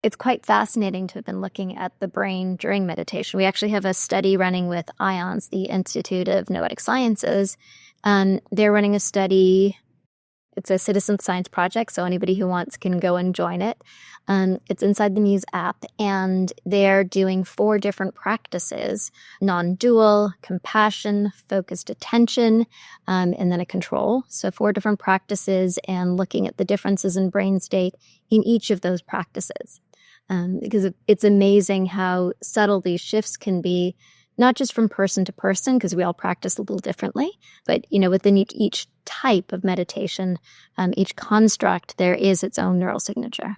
It's quite fascinating to have been looking at the brain during meditation. We actually have a study running with IONS, the Institute of Noetic Sciences. They're running a study. It's a citizen science project, so anybody who wants can go and join it. It's inside the Muse app, and they're doing 4 different practices: non-dual, compassion, focused attention, and then a control. So 4 different practices, and looking at the differences in brain state in each of those practices. Because it's amazing how subtle these shifts can be, not just from person to person, because we all practice a little differently, but within each type of meditation, each construct, there is its own neural signature.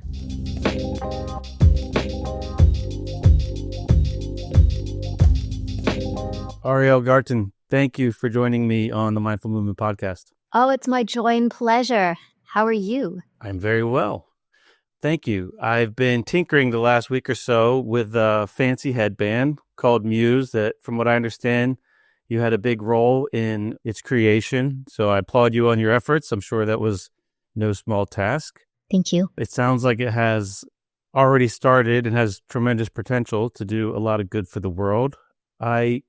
Ariel Garten, thank you for joining me on the Mindful Movement podcast. Oh, it's my joy and pleasure. How are you? I'm very well. Thank you. I've been tinkering the last week or so with a fancy headband called Muse that, from what I understand, you had a big role in its creation. So I applaud you on your efforts. I'm sure that was no small task. Thank you. It sounds like it has already started and has tremendous potential to do a lot of good for the world. I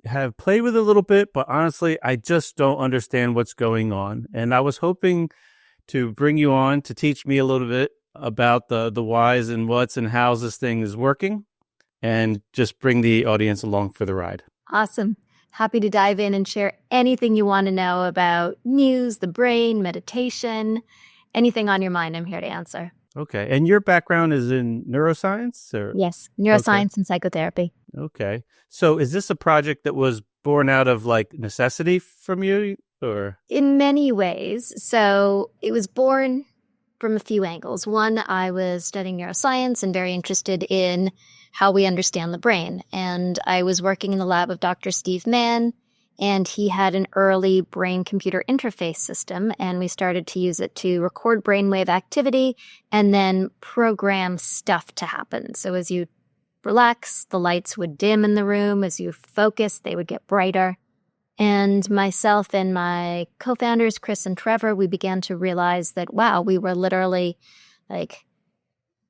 have played with it a little bit, but honestly, I just don't understand what's going on. And I was hoping to bring you on to teach me a little bit about the whys and whats and how's this thing is working, and just bring the audience along for the ride. Awesome. Happy to dive in and share anything you want to know about Muse, the brain, meditation, anything on your mind. I'm here to answer. Okay. And your background is in neuroscience? Or? Yes, neuroscience and psychotherapy. Okay. So is this a project that was born out of necessity from you, or? In many ways. So it was born from a few angles. One, I was studying neuroscience and very interested in how we understand the brain. And I was working in the lab of Dr. Steve Mann, and he had an early brain-computer interface system, and we started to use it to record brainwave activity and then program stuff to happen. So as you relax, the lights would dim in the room. As you focus, they would get brighter. And myself and my co-founders, Chris and Trevor, we began to realize that, wow, we were literally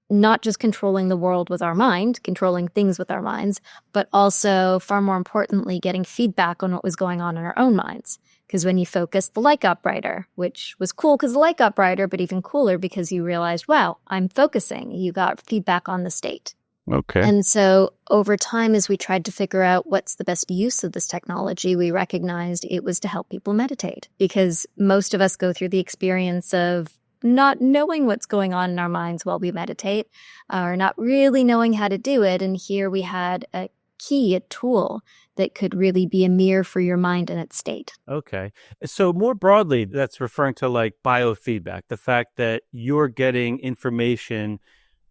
not just controlling the world with our mind, controlling things with our minds, but also, far more importantly, getting feedback on what was going on in our own minds. Because when you focus, the light got brighter, which was cool because the light got brighter, but even cooler because you realized, wow, I'm focusing. You got feedback on the state. Okay. And so over time, as we tried to figure out what's the best use of this technology, we recognized it was to help people meditate, because most of us go through the experience of not knowing what's going on in our minds while we meditate, or not really knowing how to do it. And here we had a key, a tool that could really be a mirror for your mind and its state. Okay. So more broadly, that's referring to biofeedback, the fact that you're getting information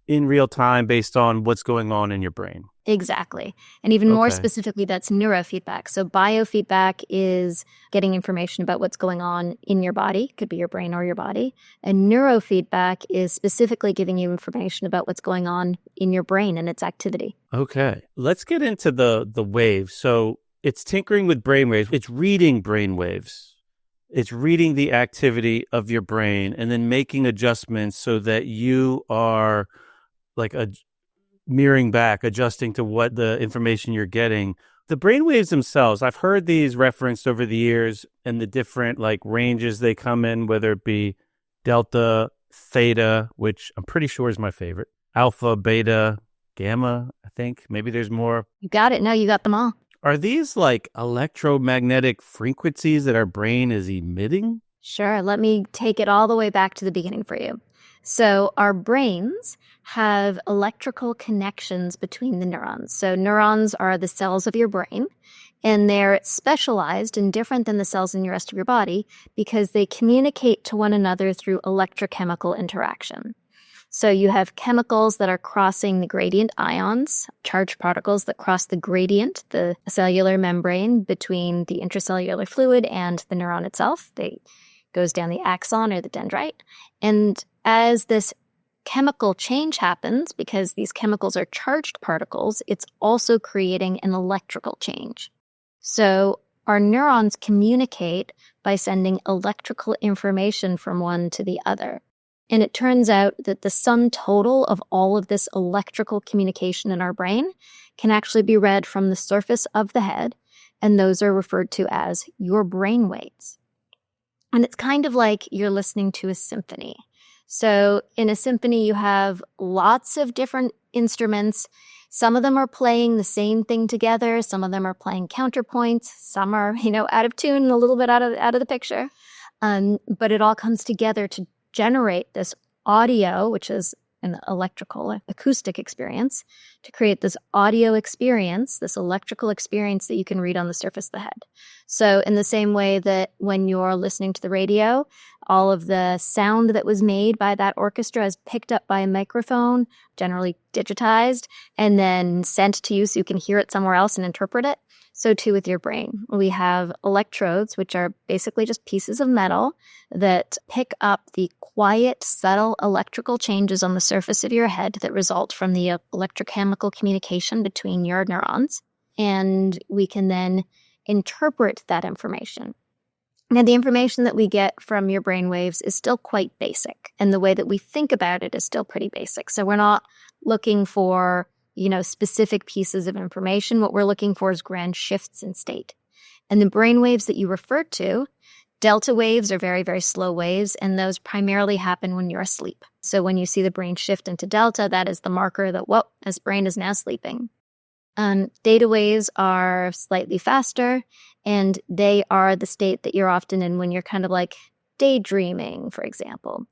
in real time based on what's going on in your brain. Exactly. And even more specifically, that's neurofeedback. So biofeedback is getting information about what's going on in your body, could be your brain or your body. And neurofeedback is specifically giving you information about what's going on in your brain and its activity. Okay. Let's get into the waves. So it's tinkering with brain waves. It's reading brain waves. It's reading the activity of your brain and then making adjustments so that you are mirroring back, adjusting to what the information you're getting. The brainwaves themselves, I've heard these referenced over the years and the different ranges they come in, whether it be delta, theta, which I'm pretty sure is my favorite, alpha, beta, gamma, I think. Maybe there's more. You got it. No, you got them all. Are these electromagnetic frequencies that our brain is emitting? Sure. Let me take it all the way back to the beginning for you. So our brains have electrical connections between the neurons. So neurons are the cells of your brain, and they're specialized and different than the cells in the rest of your body because they communicate to one another through electrochemical interaction. So you have chemicals that are crossing the gradient ions, charged particles that cross the gradient, the cellular membrane between the intracellular fluid and the neuron itself. They goes down the axon or the dendrite. And as this chemical change happens, because these chemicals are charged particles, it's also creating an electrical change. So our neurons communicate by sending electrical information from one to the other. And it turns out that the sum total of all of this electrical communication in our brain can actually be read from the surface of the head, and those are referred to as your brain waves. And it's kind of like you're listening to a symphony. So in a symphony, you have lots of different instruments. Some of them are playing the same thing together. Some of them are playing counterpoints. Some are, out of tune, a little bit out of the picture. But it all comes together to generate this audio, which is an electrical acoustic experience, to create this audio experience, this electrical experience that you can read on the surface of the head. So in the same way that when you're listening to the radio, all of the sound that was made by that orchestra is picked up by a microphone, generally digitized, and then sent to you so you can hear it somewhere else and interpret it. So too with your brain. We have electrodes, which are basically just pieces of metal that pick up the quiet, subtle electrical changes on the surface of your head that result from the electrochemical communication between your neurons. And we can then interpret that information. Now, the information that we get from your brain waves is still quite basic, and the way that we think about it is still pretty basic. So we're not looking for specific pieces of information. What we're looking for is grand shifts in state. And the brain waves that you referred to, delta waves are very, very slow waves, and those primarily happen when you're asleep. So when you see the brain shift into delta, that is the marker that, this brain is now sleeping. Theta waves are slightly faster, and they are the state that you're often in when you're kind of like daydreaming, for example.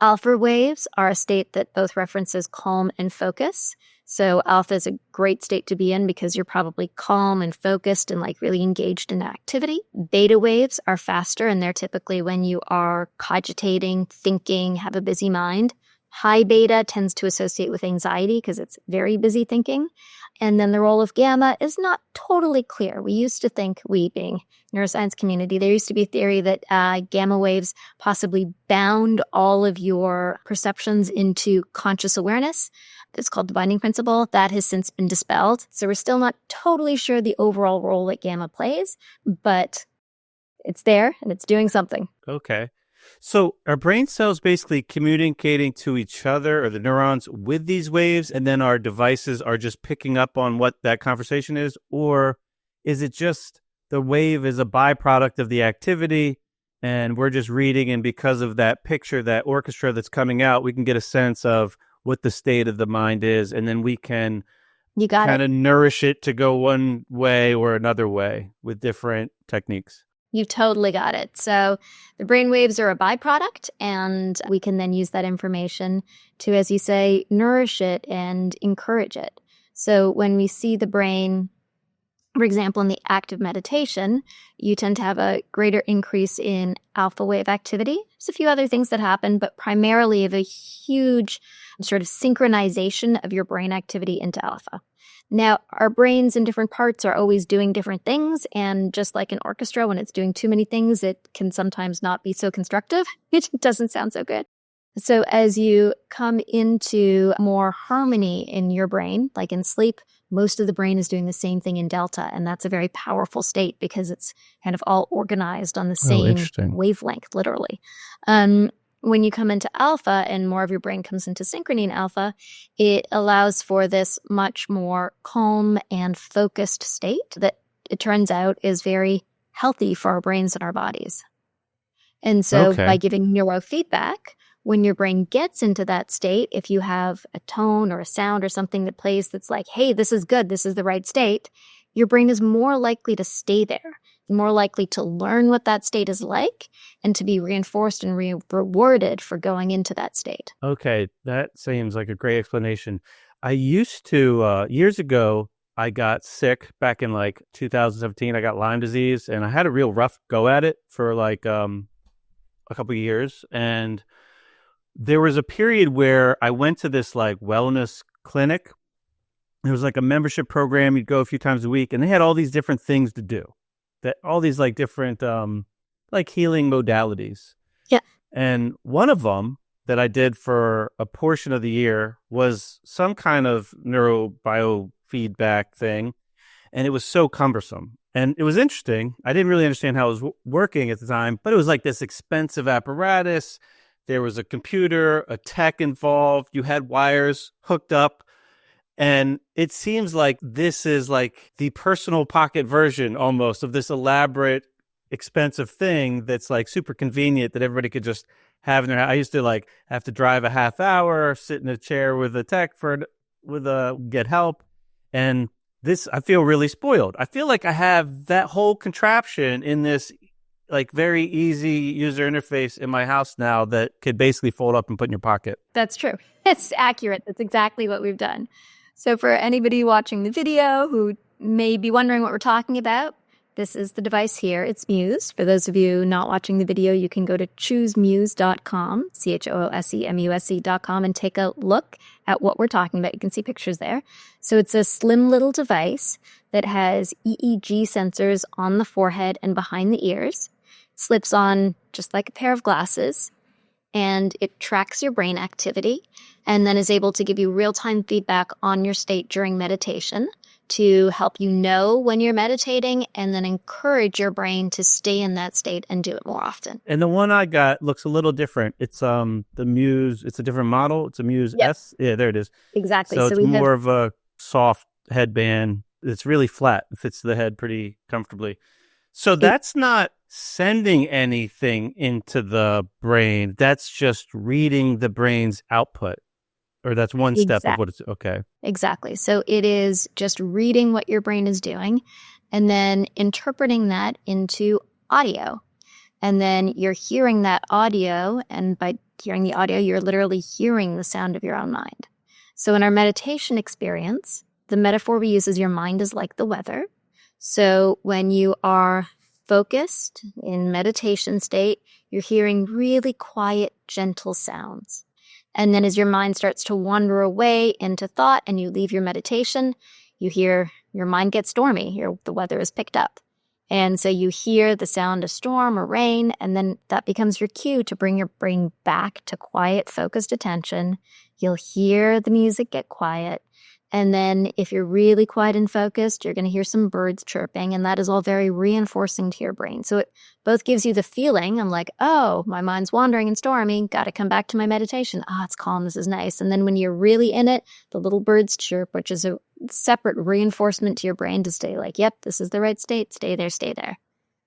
Alpha waves are a state that both references calm and focus. So alpha is a great state to be in because you're probably calm and focused and like really engaged in activity. Beta waves are faster, and they're typically when you are cogitating, thinking, have a busy mind. High beta tends to associate with anxiety because it's very busy thinking. And then the role of gamma is not totally clear. We used to think, we being neuroscience community, there used to be a theory that gamma waves possibly bound all of your perceptions into conscious awareness. It's called the binding principle. That has since been dispelled. So we're still not totally sure the overall role that gamma plays, but it's there and it's doing something. Okay. So are brain cells basically communicating to each other or the neurons with these waves, and then our devices are just picking up on what that conversation is? Or is it just the wave is a byproduct of the activity and we're just reading, and because of that picture, that orchestra that's coming out, we can get a sense of what the state of the mind is, and then we can kind of nourish it to go one way or another way with different techniques? You totally got it. So the brain waves are a byproduct, and we can then use that information to, as you say, nourish it and encourage it. So when we see the brain, for example, in the act of meditation, you tend to have a greater increase in alpha wave activity. There's a few other things that happen, but primarily of a huge sort of synchronization of your brain activity into alpha. Now, our brains in different parts are always doing different things, and just like an orchestra, when it's doing too many things, it can sometimes not be so constructive. It doesn't sound so good. So as you come into more harmony in your brain, like in sleep, most of the brain is doing the same thing in delta, and that's a very powerful state because it's kind of all organized on the same wavelength, literally. When you come into alpha and more of your brain comes into synchrony in alpha, it allows for this much more calm and focused state that it turns out is very healthy for our brains and our bodies. And so by giving neurofeedback, when your brain gets into that state, if you have a tone or a sound or something that plays that's like, hey, this is good, this is the right state, your brain is more likely to stay there, more likely to learn what that state is like and to be reinforced and rewarded for going into that state. Okay, that seems like a great explanation. I used to, years ago, I got sick back in like 2017. I got Lyme disease, and I had a real rough go at it for like a couple of years. And there was a period where I went to this like wellness clinic. There was like a membership program. You'd go a few times a week, and they had all these different things to do. That all these like different like healing modalities. Yeah. And one of them that I did for a portion of the year was some kind of neurobiofeedback thing. And it was so cumbersome. And it was interesting. I didn't really understand how it was working at the time, but it was like this expensive apparatus there was a computer, a tech involved, you had wires hooked up. And it seems like this is like the personal pocket version almost of this elaborate, expensive thing that's like super convenient that everybody could just have in their house. I used to like have to drive a half hour, sit in a chair with a tech get help. And this, I feel really spoiled. I feel like I have that whole contraption in this like very easy user interface in my house now that could basically fold up and put in your pocket. That's true. It's accurate. That's exactly what we've done. So for anybody watching the video who may be wondering what we're talking about, this is the device here. It's Muse. For those of you not watching the video, you can go to choosemuse.com, CHOOSEMUSE.com, and take a look at what we're talking about. You can see pictures there. So it's a slim little device that has EEG sensors on the forehead and behind the ears. Slips on just like a pair of glasses, and it tracks your brain activity and then is able to give you real-time feedback on your state during meditation to help you know when you're meditating and then encourage your brain to stay in that state and do it more often. And the one I got looks a little different. It's the Muse, it's a different model. It's a Muse S. Yeah, there it is. Exactly. So it's more of a soft headband. It's really flat. It fits the head pretty comfortably. So that's not sending anything into the brain. That's just reading the brain's output. Or that's one step of what it's, okay. Exactly. So it is just reading what your brain is doing and then interpreting that into audio. And then you're hearing that audio, and by hearing the audio, you're literally hearing the sound of your own mind. So in our meditation experience, the metaphor we use is your mind is like the weather. So when you are focused in meditation state, you're hearing really quiet, gentle sounds. And then as your mind starts to wander away into thought and you leave your meditation, you hear your mind get stormy. The weather is picked up. And so you hear the sound of storm or rain, and then that becomes your cue to bring your brain back to quiet, focused attention. You'll hear the music get quiet. And then if you're really quiet and focused, you're going to hear some birds chirping, and that is all very reinforcing to your brain. So it both gives you the feeling, I'm like, oh, my mind's wandering and stormy, got to come back to my meditation. Ah, it's calm, this is nice. And then when you're really in it, the little birds chirp, which is a separate reinforcement to your brain to stay like, yep, this is the right state, stay there, stay there.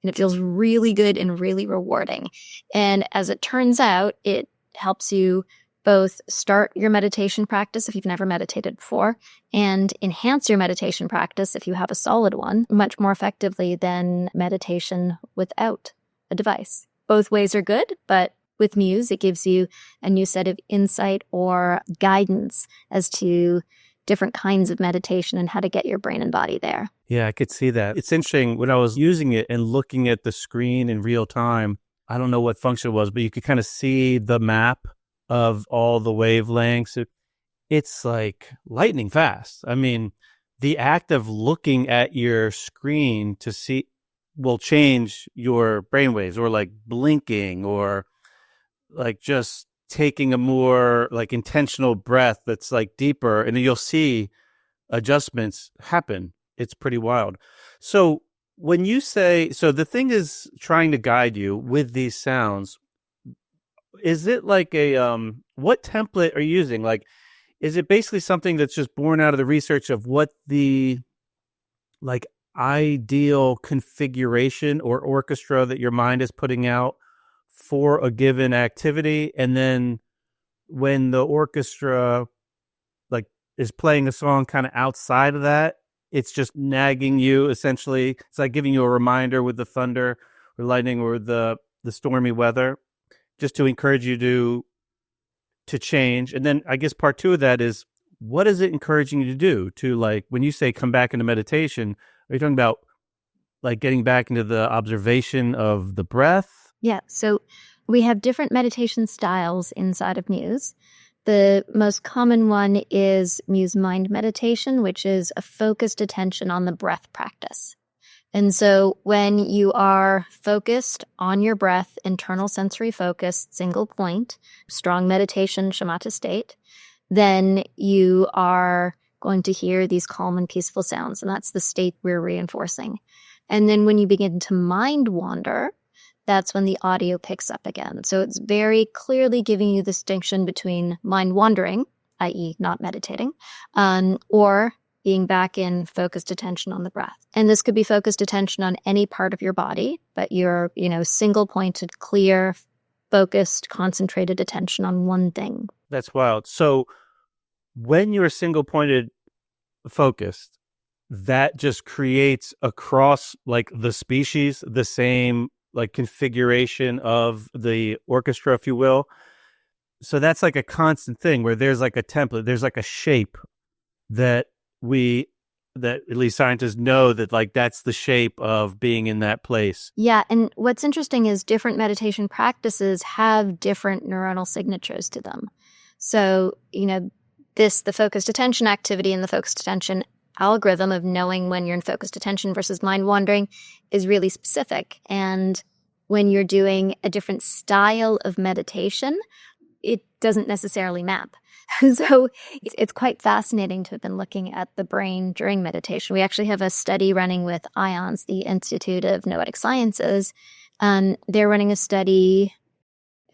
And it feels really good and really rewarding. And as it turns out, it helps you both start your meditation practice if you've never meditated before and enhance your meditation practice if you have a solid one much more effectively than meditation without a device. Both ways are good, but with Muse, it gives you a new set of insight or guidance as to different kinds of meditation and how to get your brain and body there. Yeah, I could see that. It's interesting. When I was using it and looking at the screen in real time, I don't know what function it was, but you could kind of see the map of all the wavelengths. It's like lightning fast. I mean, the act of looking at your screen to see will change your brainwaves, or like blinking, or like just taking a more like intentional breath that's like deeper, and you'll see adjustments happen. It's pretty wild. So when you say, so the thing is trying to guide you with these sounds, is it like a, what template are you using? Like, is it basically something that's just born out of the research of what the like ideal configuration or orchestra that your mind is putting out for a given activity? And then when the orchestra like is playing a song kind of outside of that, it's just nagging you essentially. It's like giving you a reminder with the thunder or lightning or the stormy weather, just to encourage you to change. And then I guess part two of that is, what is it encouraging you to do? To like, when you say come back into meditation, are you talking about like getting back into the observation of the breath? Yeah. So we have different meditation styles inside of Muse. The most common one is Muse Mind Meditation, which is a focused attention on the breath practice. And so when you are focused on your breath, internal sensory focus, single point, strong meditation, shamatha state, then you are going to hear these calm and peaceful sounds. And that's the state we're reinforcing. And then when you begin to mind wander, that's when the audio picks up again. So it's very clearly giving you the distinction between mind wandering, i.e. not meditating, or being back in focused attention on the breath. And this could be focused attention on any part of your body, but you're, single-pointed, clear, focused, concentrated attention on one thing. That's wild. So when you're single-pointed focused, that just creates across like the species the same like configuration of the orchestra, if you will. So that's like a constant thing where there's like a template, there's like a shape that at least scientists know that like that's the shape of being in that place. Yeah, and what's interesting is different meditation practices have different neuronal signatures to them. So, the focused attention activity and the focused attention algorithm of knowing when you're in focused attention versus mind wandering is really specific. And when you're doing a different style of meditation, it doesn't necessarily map. So it's quite fascinating to have been looking at the brain during meditation. We actually have a study running with IONS, the Institute of Noetic Sciences. They're running a study.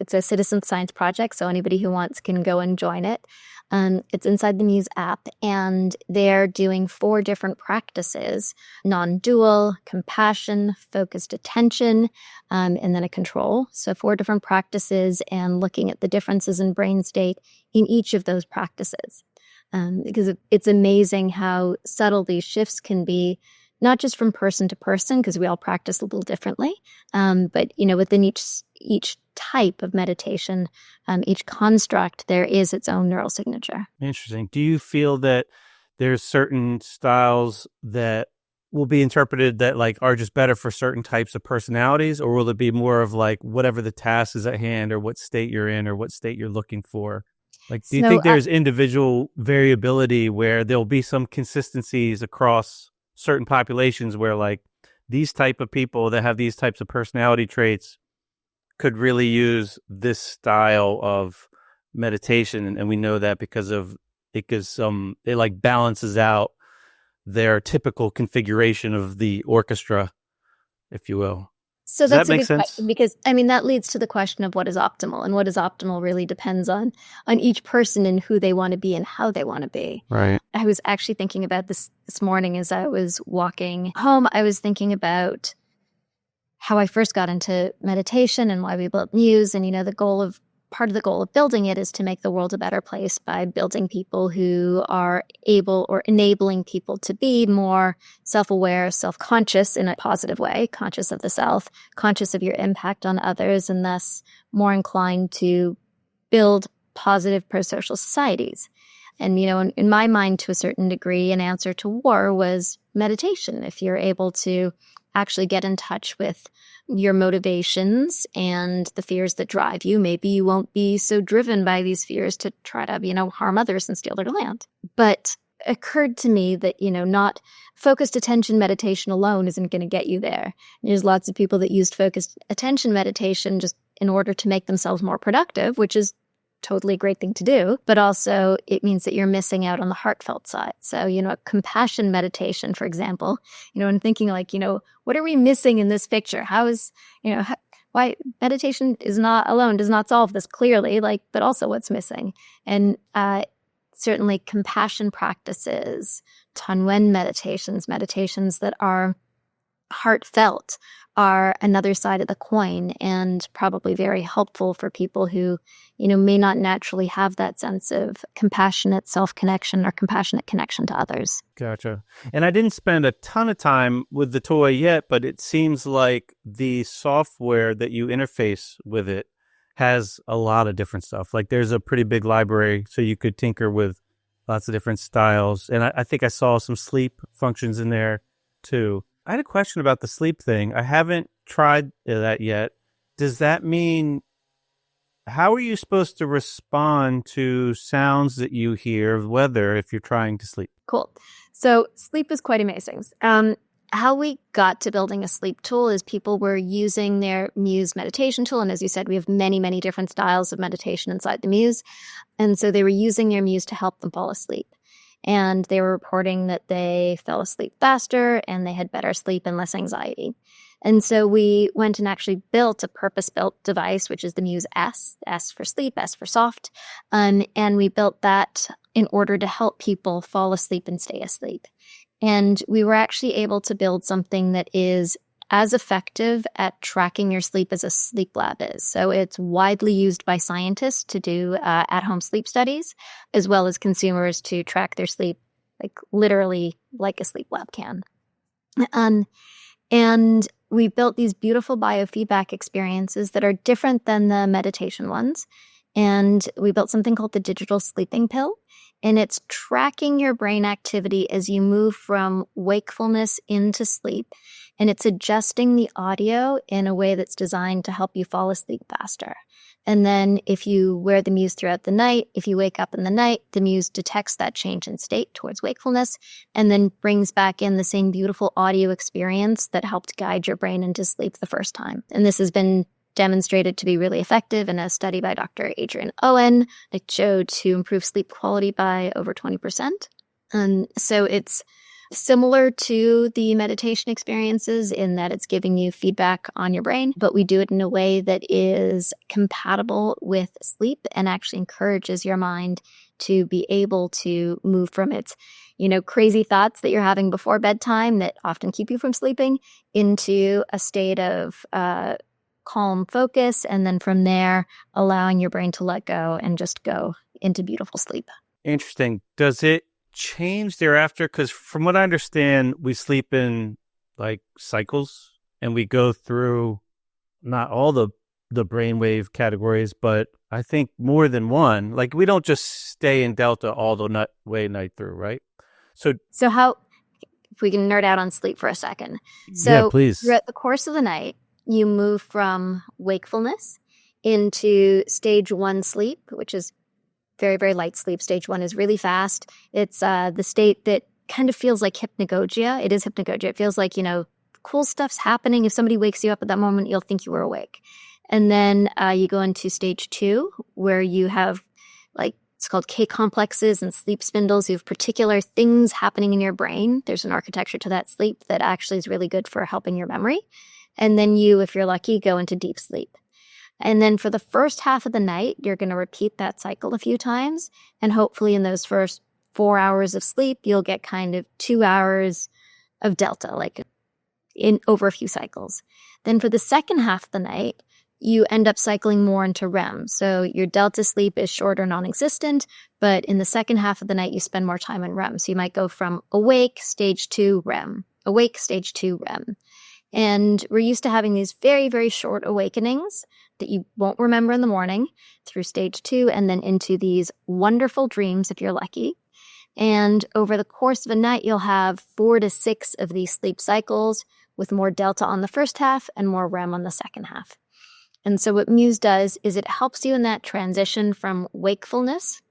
It's a citizen science project, so anybody who wants can go and join it. It's inside the Muse app, and they're doing 4 different practices: non-dual, compassion, focused attention, and then a control. So 4 different practices, and looking at the differences in brain state in each of those practices. Because it's amazing how subtle these shifts can be, not just from person to person, because we all practice a little differently, but within each type of meditation, each construct, there is its own neural signature. Interesting. Do you feel that there's certain styles that will be interpreted that like are just better for certain types of personalities, or will it be more of like whatever the task is at hand, or what state you're in, or what state you're looking for? Like, do you think there's individual variability where there'll be some consistencies across certain populations where like these type of people that have these types of personality traits could really use this style of meditation, and we know that because it like balances out their typical configuration of the orchestra, if you will. So Does that's that a make good sense? question, because that leads to the question of what is optimal, and what is optimal really depends on each person and who they want to be and how they want to be. Right. I was actually thinking about this morning as I was walking home. I was thinking about how I first got into meditation and why we built Muse, and part of the goal of building it is to make the world a better place by building people who are able or enabling people to be more self-aware, self-conscious in a positive way, conscious of the self, conscious of your impact on others, and thus more inclined to build positive pro-social societies. And, in my mind, to a certain degree, an answer to war was meditation. If you're able to actually get in touch with your motivations and the fears that drive you, maybe you won't be so driven by these fears to try to, harm others and steal their land. But it occurred to me that, not focused attention meditation alone isn't going to get you there. There's lots of people that used focused attention meditation just in order to make themselves more productive, which is totally a great thing to do, but also it means that you're missing out on the heartfelt side. So, a compassion meditation, for example, and thinking like, what are we missing in this picture? Why meditation does not solve this clearly, but also what's missing. And certainly compassion practices, Tanwen meditations that are heartfelt are another side of the coin, and probably very helpful for people who, may not naturally have that sense of compassionate self-connection or compassionate connection to others. Gotcha. And I didn't spend a ton of time with the toy yet, but it seems like the software that you interface with it has a lot of different stuff. Like there's a pretty big library, so you could tinker with lots of different styles. And I think I saw some sleep functions in there too. I had a question about the sleep thing. I haven't tried that yet. Does that mean, how are you supposed to respond to sounds that you hear of weather if you're trying to sleep? Cool. So sleep is quite amazing. How we got to building a sleep tool is people were using their Muse meditation tool. And as you said, we have many, many different styles of meditation inside the Muse. And so they were using their Muse to help them fall asleep. And they were reporting that they fell asleep faster and they had better sleep and less anxiety. And so we went and actually built a purpose-built device, which is the Muse S for sleep, S for soft. And we built that in order to help people fall asleep and stay asleep. And we were actually able to build something that is as effective at tracking your sleep as a sleep lab is. So it's widely used by scientists to do at-home sleep studies, as well as consumers to track their sleep, like literally like a sleep lab can. And we built these beautiful biofeedback experiences that are different than the meditation ones. And we built something called the digital sleeping pill. And it's tracking your brain activity as you move from wakefulness into sleep. And it's adjusting the audio in a way that's designed to help you fall asleep faster. And then if you wear the Muse throughout the night, if you wake up in the night, the Muse detects that change in state towards wakefulness and then brings back in the same beautiful audio experience that helped guide your brain into sleep the first time. And this has been demonstrated to be really effective in a study by Dr. Adrian Owen that showed to improve sleep quality by over 20%. So it's similar to the meditation experiences in that it's giving you feedback on your brain, but we do it in a way that is compatible with sleep and actually encourages your mind to be able to move from its, crazy thoughts that you're having before bedtime that often keep you from sleeping into a state of calm focus, and then from there, allowing your brain to let go and just go into beautiful sleep. Interesting. Does it change thereafter? Because from what I understand, we sleep in like cycles and we go through not all the brainwave categories, but I think more than one. Like we don't just stay in delta all the way night through, right? So how, if we can nerd out on sleep for a second. Yeah, please. Throughout the course of the night, you move from wakefulness into stage 1 sleep, which is very, very light sleep. Stage 1 is really fast. It's the state that kind of feels like hypnagogia. It is hypnagogia. It feels like, cool stuff's happening. If somebody wakes you up at that moment, you'll think you were awake. And then you go into stage 2, where you have it's called K complexes and sleep spindles. You have particular things happening in your brain. There's an architecture to that sleep that actually is really good for helping your memory. And then you, if you're lucky, go into deep sleep. And then for the first half of the night, you're going to repeat that cycle a few times. And hopefully in those first 4 hours of sleep, you'll get kind of 2 hours of delta, like in over a few cycles. Then for the second half of the night, you end up cycling more into REM. So your delta sleep is short or non-existent, but in the second half of the night, you spend more time in REM. So you might go from awake, stage 2, REM, awake, stage 2, REM. And we're used to having these very, very short awakenings that you won't remember in the morning through stage 2 and then into these wonderful dreams if you're lucky. And over the course of a night, you'll have 4 to 6 of these sleep cycles with more delta on the first half and more REM on the second half. And so what Muse does is it helps you in that transition from wakefulness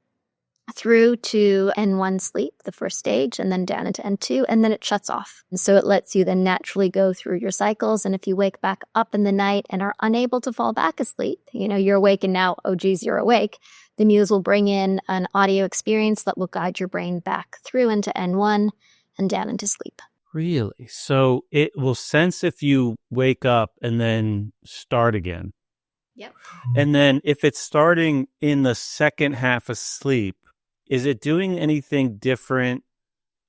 through to N1 sleep, the first stage, and then down into N2, and then it shuts off. And so it lets you then naturally go through your cycles. And if you wake back up in the night and are unable to fall back asleep, you're awake and now, oh geez, you're awake, the Muse will bring in an audio experience that will guide your brain back through into N1 and down into sleep. Really? So it will sense if you wake up and then start again. Yep. And then if it's starting in the second half of sleep, is it doing anything different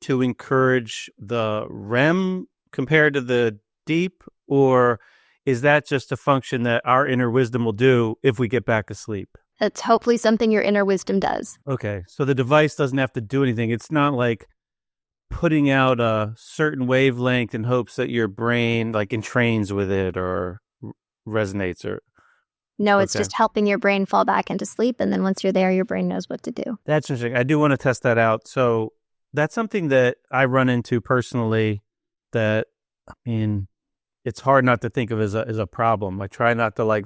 to encourage the REM compared to the deep? Or is that just a function that our inner wisdom will do if we get back asleep? It's hopefully something your inner wisdom does. Okay. So the device doesn't have to do anything. It's not like putting out a certain wavelength in hopes that your brain entrains with it or resonates or... No, it's just helping your brain fall back into sleep. And then once you're there, your brain knows what to do. That's interesting. I do want to test that out. So that's something that I run into personally that, it's hard not to think of as a problem. I try not to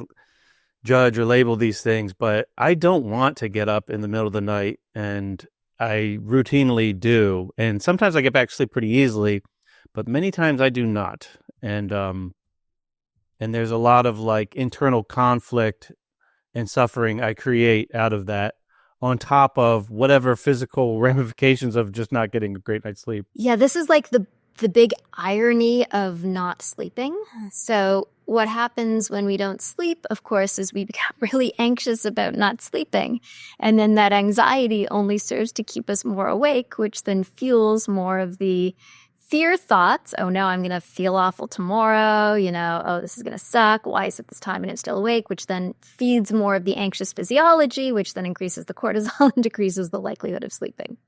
judge or label these things, but I don't want to get up in the middle of the night, and I routinely do. And sometimes I get back to sleep pretty easily, but many times I do not. And there's a lot of internal conflict and suffering I create out of that, on top of whatever physical ramifications of just not getting a great night's sleep. Yeah, this is like the big irony of not sleeping. So what happens when we don't sleep, of course, is we become really anxious about not sleeping. And then that anxiety only serves to keep us more awake, which then fuels more of the fear thoughts. Oh no, I'm going to feel awful tomorrow. Oh, this is going to suck. Why is it this time and it's still awake? Which then feeds more of the anxious physiology, which then increases the cortisol and decreases the likelihood of sleeping.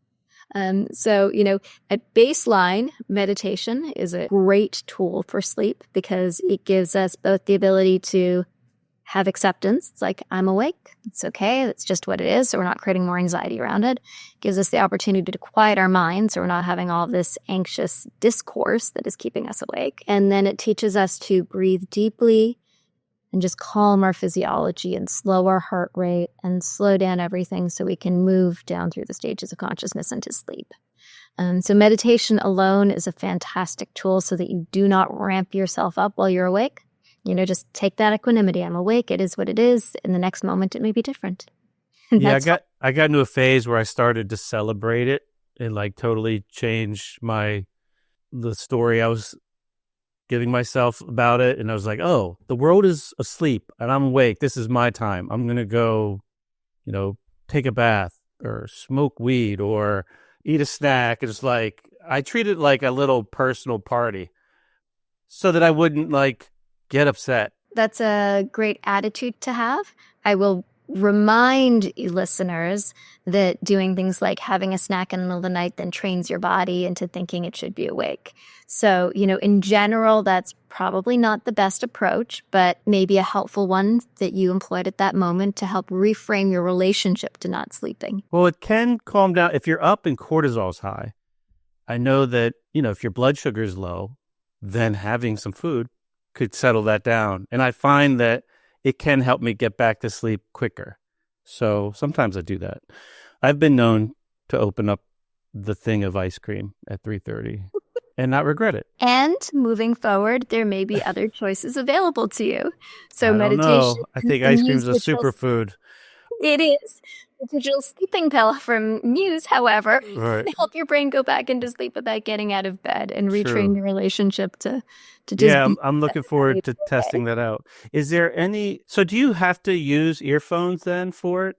So, at baseline, meditation is a great tool for sleep because it gives us both the ability to have acceptance. It's like, I'm awake. It's okay. That's just what it is. So we're not creating more anxiety around it. It gives us the opportunity to quiet our minds so we're not having all this anxious discourse that is keeping us awake. And then it teaches us to breathe deeply and just calm our physiology and slow our heart rate and slow down everything so we can move down through the stages of consciousness into sleep. So meditation alone is a fantastic tool so that you do not ramp yourself up while you're awake. Just take that equanimity. I'm awake. It is what it is. In the next moment, it may be different. Yeah, I got into a phase where I started to celebrate it and like totally change the story I was giving myself about it. And I was like, oh, the world is asleep and I'm awake. This is my time. I'm going to go, take a bath or smoke weed or eat a snack. It's like, I treat it like a little personal party so that I wouldn't get upset. That's a great attitude to have. I will remind listeners that doing things like having a snack in the middle of the night then trains your body into thinking it should be awake. So, in general, that's probably not the best approach, but maybe a helpful one that you employed at that moment to help reframe your relationship to not sleeping. Well, it can calm down. If you're up and cortisol's high, I know that, if your blood sugar is low, then having some food could settle that down. And I find that it can help me get back to sleep quicker. So sometimes I do that. I've been known to open up the thing of ice cream at 3:30 and not regret it. And moving forward, there may be other choices available to you. So I meditation. don't know. I think ice cream is a superfood. It is. The digital sleeping pill from Muse, however, Right. can help your brain go back into sleep without getting out of bed and retrain True. your relationship to just Yeah, I'm looking forward to testing that out. Is there so do you have to use earphones then for it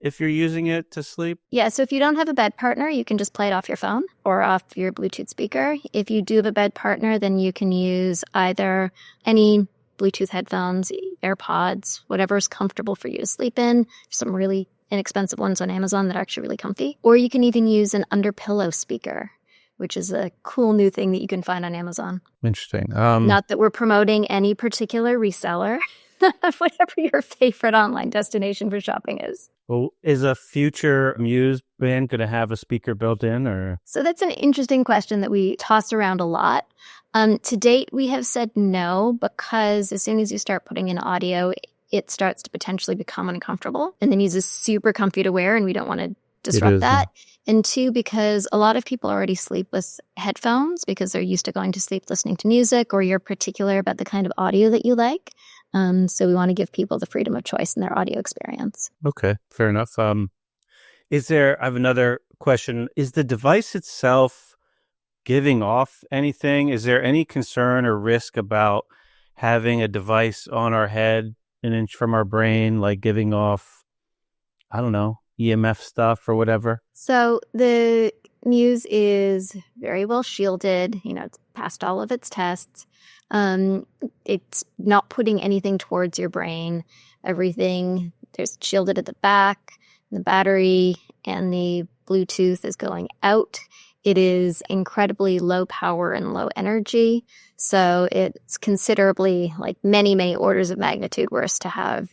if you're using it to sleep? Yeah, so if you don't have a bed partner, you can just play it off your phone or off your Bluetooth speaker. If you do have a bed partner, then you can use either any Bluetooth headphones, AirPods, whatever is comfortable for you to sleep in. There's some really inexpensive ones on Amazon that are actually really comfy. Or you can even use an under-pillow speaker, which is a cool new thing that you can find on Amazon. Interesting. Not that we're promoting any particular reseller, whatever your favorite online destination for shopping is. Well, is a future Muse band going to have a speaker built in, or? So that's an interesting question that we toss around a lot. To date, we have said no, because as soon as you start putting in audio, it starts to potentially become uncomfortable. And the Muse is super comfy to wear, and we don't want to disrupt that. Yeah. And two, because a lot of people already sleep with headphones because they're used to going to sleep listening to music, or you're particular about the kind of audio that you like. So we want to give people the freedom of choice in their audio experience. Okay, fair enough. I have another question. Is the device itself giving off anything? Is there any concern or risk about having a device on our head an inch from our brain, like giving off, I don't know, EMF stuff or whatever? So the Muse is very well shielded. It's passed all of its tests. It's not putting anything towards your brain. Everything, there's shielded at the back, the battery and the Bluetooth is going out. It is incredibly low power and low energy. So it's considerably, like many, many orders of magnitude worse to have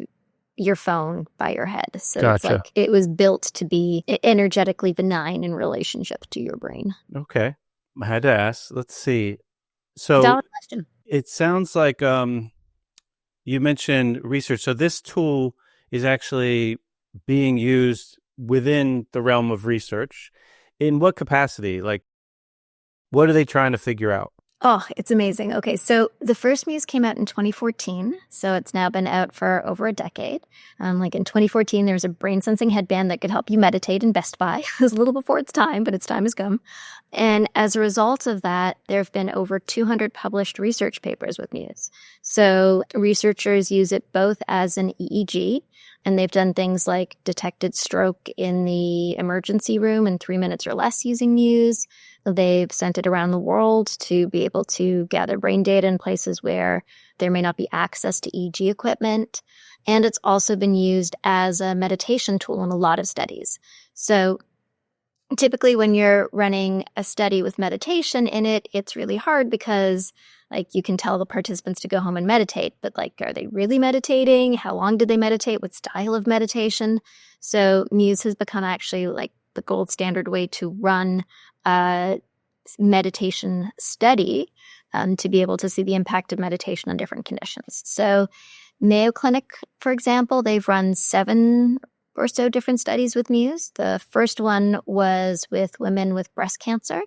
your phone by your head. So Gotcha. It's like it was built to be energetically benign in relationship to your brain. Okay. I had to ask. Let's see. So Valid question. It sounds like you mentioned research. So this tool is actually being used within the realm of research. In what capacity? Like, what are they trying to figure out? Oh, it's amazing. Okay, so the first Muse came out in 2014, so it's now been out for over a decade. Like in 2014, there was a brain sensing headband that could help you meditate in Best Buy. It was a little before its time, but its time has come. And as a result of that, there have been over 200 published research papers with Muse. So researchers use it both as an EEG, and they've done things like detected stroke in the emergency room in 3 minutes or less using Muse. They've sent it around the world to be able to gather brain data in places where there may not be access to EEG equipment. And it's also been used as a meditation tool in a lot of studies. So typically when you're running a study with meditation in it, it's really hard because like you can tell the participants to go home and meditate, but like, are they really meditating? How long did they meditate? What style of meditation? So Muse has become actually like the gold standard way to run a meditation study to be able to see the impact of meditation on different conditions. So Mayo Clinic, for example, they've run 7 or so different studies with Muse. The first one was with women with breast cancer,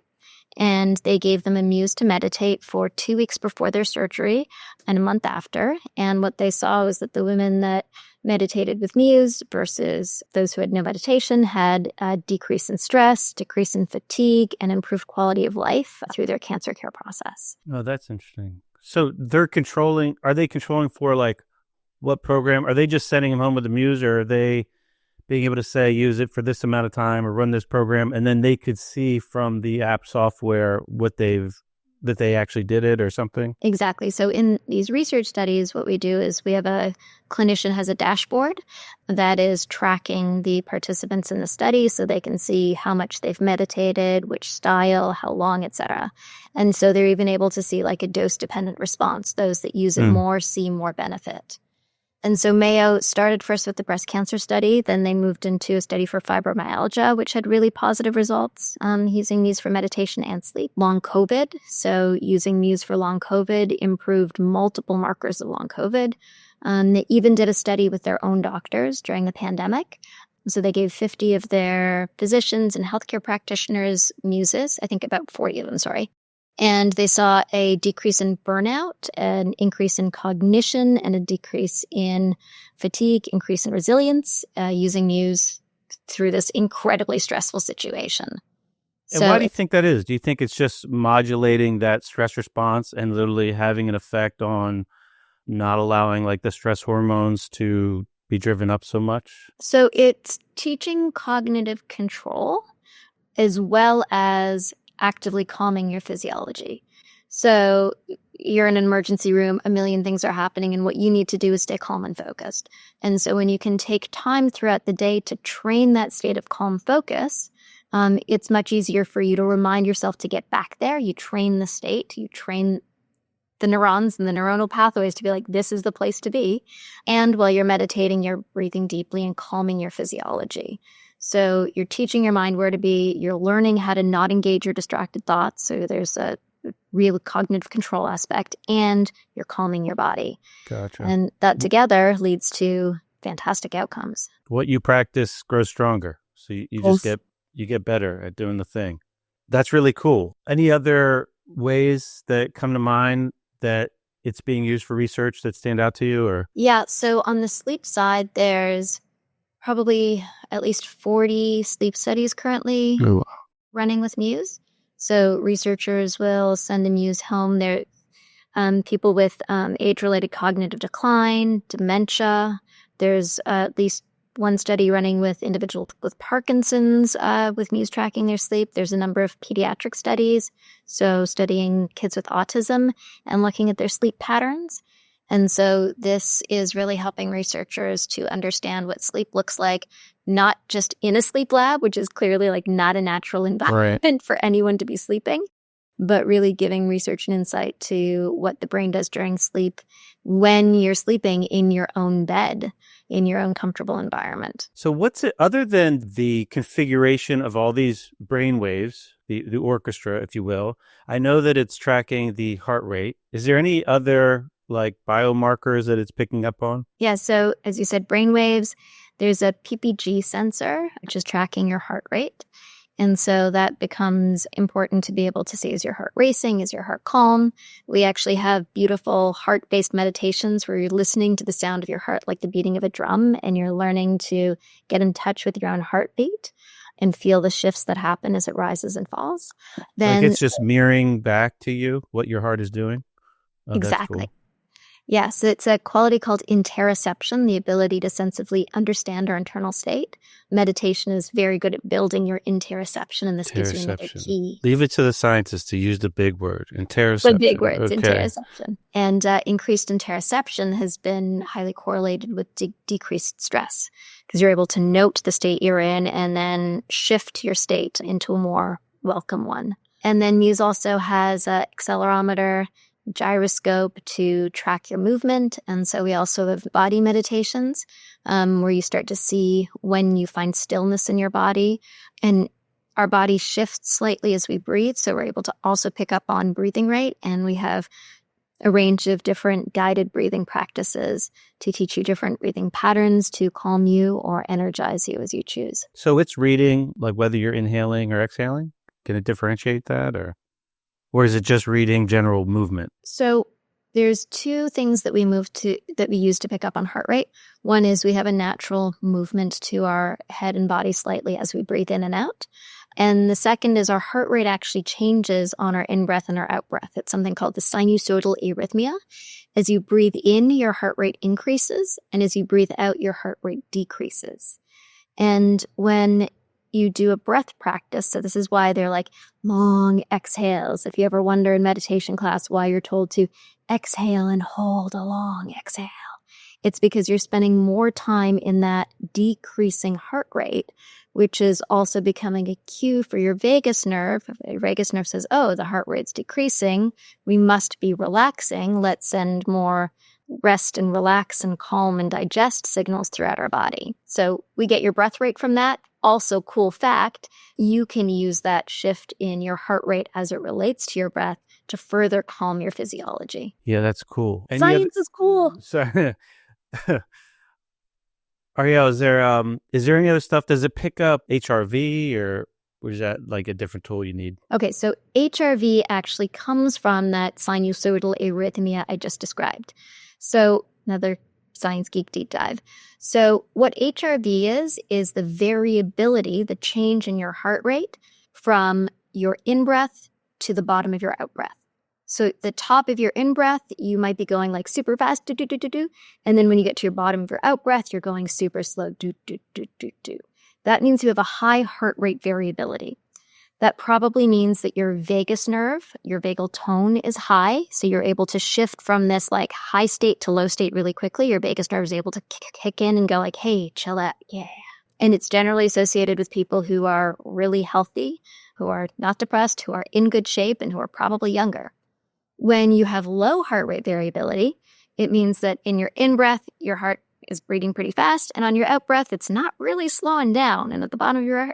and they gave them a Muse to meditate for 2 weeks before their surgery and a month after. And what they saw was that the women that meditated with Muse versus those who had no meditation had a decrease in stress, decrease in fatigue, and improved quality of life through their cancer care process. Oh, that's interesting. So are they controlling for like what program? Are they just sending them home with the Muse, or are they being able to say, use it for this amount of time or run this program, and then they could see from the app software that they actually did it or something? Exactly. So in these research studies, what we do is we have a clinician has a dashboard that is tracking the participants in the study so they can see how much they've meditated, which style, how long, etc. And so they're even able to see like a dose-dependent response. Those that use it more see more benefit. And so Mayo started first with the breast cancer study, then they moved into a study for fibromyalgia, which had really positive results, using Muse for meditation and sleep. Long COVID, so using Muse for long COVID improved multiple markers of long COVID. They even did a study with their own doctors during the pandemic. So they gave 50 of their physicians and healthcare practitioners Muses, I think about 40 of them, sorry. And they saw a decrease in burnout, an increase in cognition, and a decrease in fatigue, increase in resilience, using Muse through this incredibly stressful situation. And why do you think that is? Do you think it's just modulating that stress response and literally having an effect on not allowing like the stress hormones to be driven up so much? So it's teaching cognitive control as well as actively calming your physiology. So you're in an emergency room, a million things are happening, and what you need to do is stay calm and focused. And so when you can take time throughout the day to train that state of calm focus, it's much easier for you to remind yourself to get back there. You train the state, you train the neurons and the neuronal pathways to be like, this is the place to be. And while you're meditating, you're breathing deeply and calming your physiology. So you're teaching your mind where to be. You're learning how to not engage your distracted thoughts. So there's a real cognitive control aspect, and you're calming your body. Gotcha. And that together leads to fantastic outcomes. What you practice grows stronger. So you just get better at doing the thing. That's really cool. Any other ways that come to mind that it's being used for research that stand out to you? Or yeah, so on the sleep side, there's probably at least 40 sleep studies currently running with Muse. So researchers will send a Muse home. They're people with age-related cognitive decline, dementia. There's at least one study running with individuals with Parkinson's with Muse tracking their sleep. There's a number of pediatric studies, so studying kids with autism and looking at their sleep patterns. And so this is really helping researchers to understand what sleep looks like, not just in a sleep lab, which is clearly like not a natural environment for anyone to be sleeping, but really giving research and insight to what the brain does during sleep when you're sleeping in your own bed, in your own comfortable environment. So what's it, other than the configuration of all these brain waves, the orchestra, if you will, I know that it's tracking the heart rate. Is there any other like biomarkers that it's picking up on? Yeah, so as you said, brain waves, there's a PPG sensor, which is tracking your heart rate. And so that becomes important to be able to see, is your heart racing? Is your heart calm? We actually have beautiful heart-based meditations where you're listening to the sound of your heart like the beating of a drum, and you're learning to get in touch with your own heartbeat and feel the shifts that happen as it rises and falls. Then like it's just mirroring back to you what your heart is doing? Oh, that's exactly. cool. Yes, it's a quality called interoception, the ability to sensibly understand our internal state. Meditation is very good at building your interoception, and this gives you another key. Leave it to the scientists to use the big word, interoception. The big words, okay. interoception. And increased interoception has been highly correlated with decreased stress, because you're able to note the state you're in and then shift your state into a more welcome one. And then Muse also has an accelerometer, gyroscope to track your movement. And so we also have body meditations where you start to see when you find stillness in your body. And our body shifts slightly as we breathe. So we're able to also pick up on breathing rate. And we have a range of different guided breathing practices to teach you different breathing patterns to calm you or energize you as you choose. So it's reading like whether you're inhaling or exhaling? Can it differentiate that, or is it just reading general movement? So there's two things that we use to pick up on heart rate. One is we have a natural movement to our head and body slightly as we breathe in and out. And the second is our heart rate actually changes on our in-breath and our out-breath. It's something called the sinusoidal arrhythmia. As you breathe in, your heart rate increases, and as you breathe out, your heart rate decreases. And when you do a breath practice, so this is why they're like long exhales. If you ever wonder in meditation class why you're told to exhale and hold a long exhale, it's because you're spending more time in that decreasing heart rate, which is also becoming a cue for your vagus nerve. The vagus nerve says, oh, the heart rate's decreasing. We must be relaxing. Let's send more rest and relax and calm and digest signals throughout our body. So we get your breath rate from that. Also, cool fact, you can use that shift in your heart rate as it relates to your breath to further calm your physiology. Yeah, that's cool. Science is cool. So, Ariel, is there any other stuff? Does it pick up HRV, or is that like a different tool you need? Okay, so HRV actually comes from that sinusoidal arrhythmia I just described. So another science geek deep dive. So what HRV is the variability, the change in your heart rate from your in-breath to the bottom of your out-breath. So the top of your in-breath, you might be going like super fast, do-do-do-do-do. And then when you get to your bottom of your out-breath, you're going super slow, do-do-do-do-do. That means you have a high heart rate variability. That probably means that your vagus nerve, your vagal tone is high, so you're able to shift from this like high state to low state really quickly. Your vagus nerve is able to kick in and go like, hey, chill out, yeah. And it's generally associated with people who are really healthy, who are not depressed, who are in good shape, and who are probably younger. When you have low heart rate variability, it means that in your in-breath, your heart is beating pretty fast, and on your out-breath, it's not really slowing down. And at the bottom of your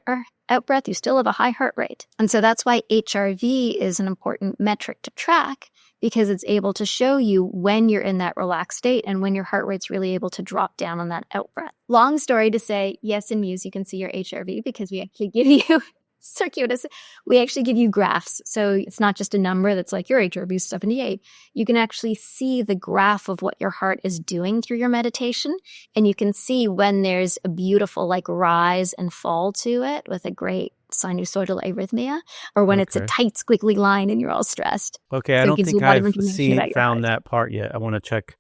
out-breath, you still have a high heart rate. And so that's why HRV is an important metric to track, because it's able to show you when you're in that relaxed state and when your heart rate's really able to drop down on that out-breath. Long story to say, yes, in Muse, you can see your HRV because we actually give you circuitous. We actually give you graphs. So it's not just a number that's like your HRV is 78. You can actually see the graph of what your heart is doing through your meditation. And you can see when there's a beautiful like rise and fall to it with a great sinusoidal arrhythmia, or when it's a tight squiggly line and you're all stressed. Okay, so I don't think I've found that part yet. I want to check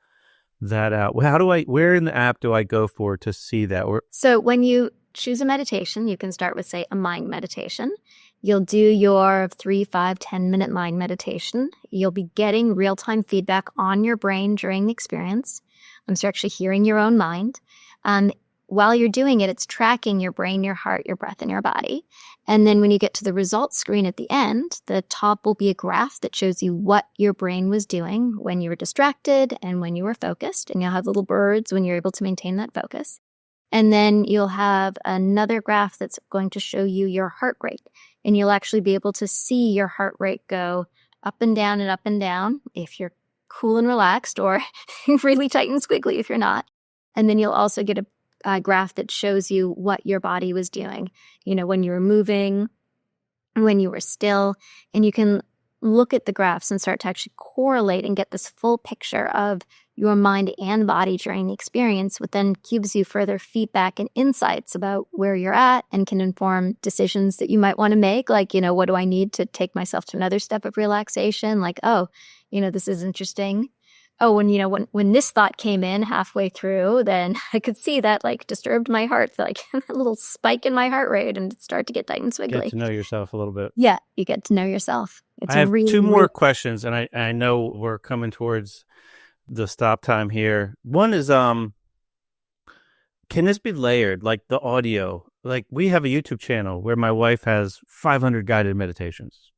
that out. Where in the app do I go to see that? So when you choose a meditation, you can start with, say, a mind meditation. You'll do your 3, 5, 10-minute mind meditation. You'll be getting real-time feedback on your brain during the experience. So you're actually hearing your own mind. While you're doing it, it's tracking your brain, your heart, your breath, and your body. And then when you get to the results screen at the end, the top will be a graph that shows you what your brain was doing when you were distracted and when you were focused. And you'll have little birds when you're able to maintain that focus. And then you'll have another graph that's going to show you your heart rate. And you'll actually be able to see your heart rate go up and down if you're cool and relaxed, or really tight and squiggly if you're not. And then you'll also get a graph that shows you what your body was doing. You know, when you were moving, when you were still, and you can look at the graphs and start to actually correlate and get this full picture of your mind and body during the experience, which then gives you further feedback and insights about where you're at and can inform decisions that you might want to make. Like, what do I need to take myself to another step of relaxation? Like, oh, this is interesting. Oh, when this thought came in halfway through, then I could see that like disturbed my heart, like a little spike in my heart rate and start to get tight and swiggly. Get to know yourself a little bit. Yeah, you get to know yourself. I have two more questions, and I know we're coming towards the stop time here. One is, can this be layered, like the audio? Like we have a YouTube channel where my wife has 500 guided meditations.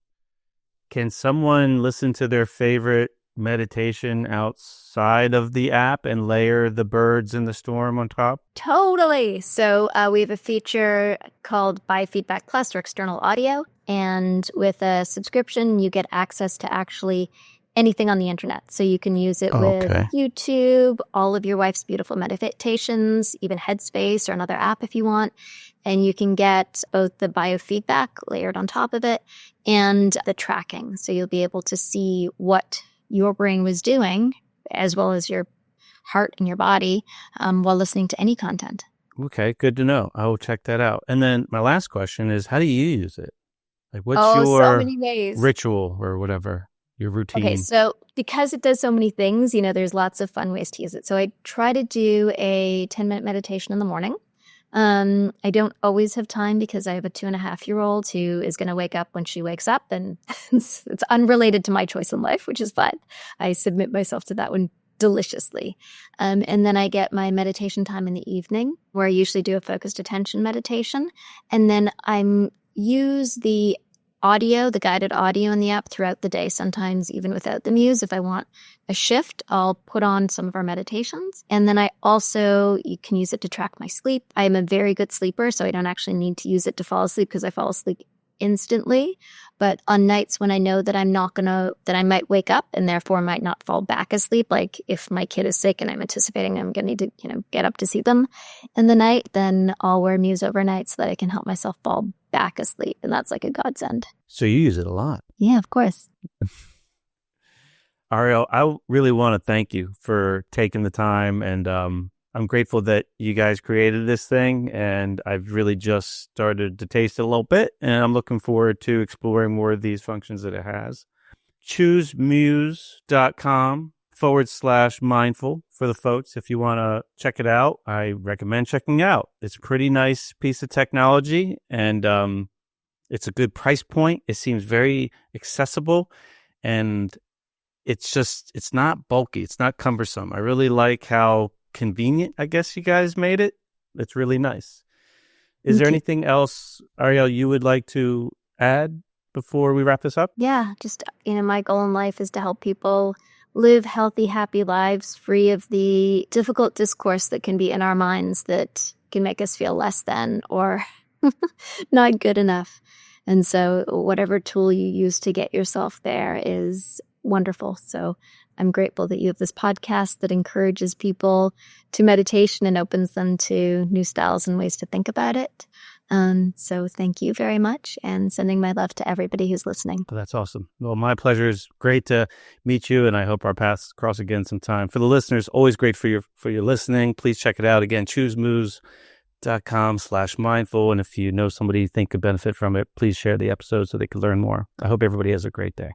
Can someone listen to their favorite meditation outside of the app and layer the birds in the storm on top? Totally. So we have a feature called Biofeedback Plus, or external audio. And with a subscription, you get access to actually anything on the internet. So you can use it with YouTube, all of your wife's beautiful meditations, even Headspace or another app if you want. And you can get both the biofeedback layered on top of it and the tracking. So you'll be able to see what your brain was doing, as well as your heart and your body, while listening to any content. Okay, good to know. I will check that out. And then my last question is, how do you use it? Like, what's so your many ways. Ritual or whatever, your routine? Okay, so because it does so many things, there's lots of fun ways to use it. So I try to do a 10-minute meditation in the morning. I don't always have time because I have a 2.5-year-old who is going to wake up when she wakes up, and it's unrelated to my choice in life, which is fine. I submit myself to that one deliciously. And then I get my meditation time in the evening, where I usually do a focused attention meditation. And then I use the guided audio in the app throughout the day, sometimes even without the Muse. If I want a shift, I'll put on some of our meditations. And then you can use it to track my sleep. I am a very good sleeper, so I don't actually need to use it to fall asleep because I fall asleep instantly. But on nights when I know that that I might wake up and therefore might not fall back asleep, like if my kid is sick and I'm anticipating I'm going to need to, get up to see them in the night, then I'll wear Muse overnight so that I can help myself fall back asleep. And that's like a godsend. So you use it a lot. Yeah, of course. Ariel, I really want to thank you for taking the time, and I'm grateful that you guys created this thing, and I've really just started to taste it a little bit, and I'm looking forward to exploring more of these functions that it has. ChooseMuse.com/mindful for the folks. If you want to check it out, I recommend checking it out. It's a pretty nice piece of technology, and it's a good price point. It seems very accessible, and it's not bulky. It's not cumbersome. I really like how convenient, I guess, you guys made it. It's really nice. Is there anything else, Ariel, you would like to add before we wrap this up? Yeah, just, my goal in life is to help people live healthy, happy lives free of the difficult discourse that can be in our minds that can make us feel less than or not good enough. And so whatever tool you use to get yourself there is wonderful. So I'm grateful that you have this podcast that encourages people to meditation and opens them to new styles and ways to think about it. So thank you very much, and sending my love to everybody who's listening. That's awesome. Well, my pleasure. Is great to meet you, and I hope our paths cross again sometime. For the listeners, always great for your listening. Please check it out. Again, ChooseMuse.com/mindful. And if you know somebody you think could benefit from it, please share the episode so they can learn more. I hope everybody has a great day.